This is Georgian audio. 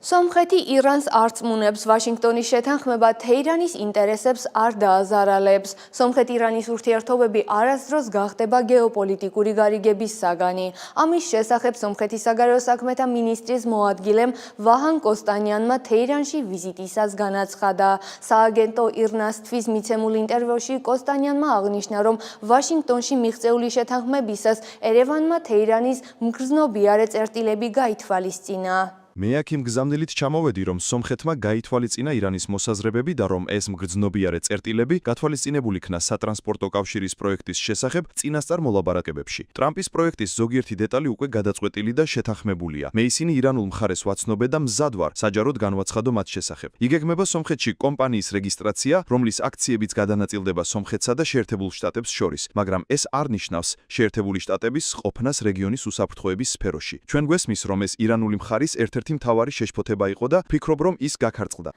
სომხეთი ირანს არ წმუნებს, ვაშინგტონის შეთანხმება თეირანის ინტერესებს არ დააზარალებს. სომხეთ-ირანის ურთიერთობები არასდროს გახდება გეოპოლიტიკური გარიგების საგანი. ამის შესახებ სომხეთის საგარეო საქმეთა მინისტრის მოადგილემ ვაჰან კოსტანიანმა თეირანში ვიზიტისას განაცხადა. სააგენტო ირნასთვის მიცემულ ინტერვიუში კოსტანიანმა აღნიშნა, რომ ვაშინგტონში მიღწეული შეთანხმებისას ერევანმა თეირანის მგრძნობიარე წერტილები გაითვალისწინა. მე აქ იმ გზავნილით ჩამოვედი, რომ სომხეთმა გაითვალისწინა ირანის მოსაზრებები და რომ ეს მგრძნობიარე წერტილები გათვალისწინებულ იქნა სატრანსპორტო კავშირის პროექტის შესახებ წინასწარ მოლაპარაკებებში. ტრამპის პროექტის ზოგიერთი დეტალი უკვე გადაწყვეტილი და შეთანხმებულია. მე ისინი ირანულ მხარეს ვაცნობე და მზად ვარ საჯაროდ განვაცხადო მათ შესახებ. იგეგმება სომხეთში კომპანიის რეგისტრაცია, რომლის აქციებიც გადანაწილდება სომხეთსა და შეერთებულ შტატებს შორის, მაგრამ ეს არ ნიშნავს შეერთებული შტატების ყოფნას რეგიონის უსაფრთხოების სფეროში. ჩვენ გვესმის, რომ ეს ირანული მხარის ერთ-ერთი მთავარი შეშფოთება იყო და ვფიქრობ, რომ ის გაქარწყლდა.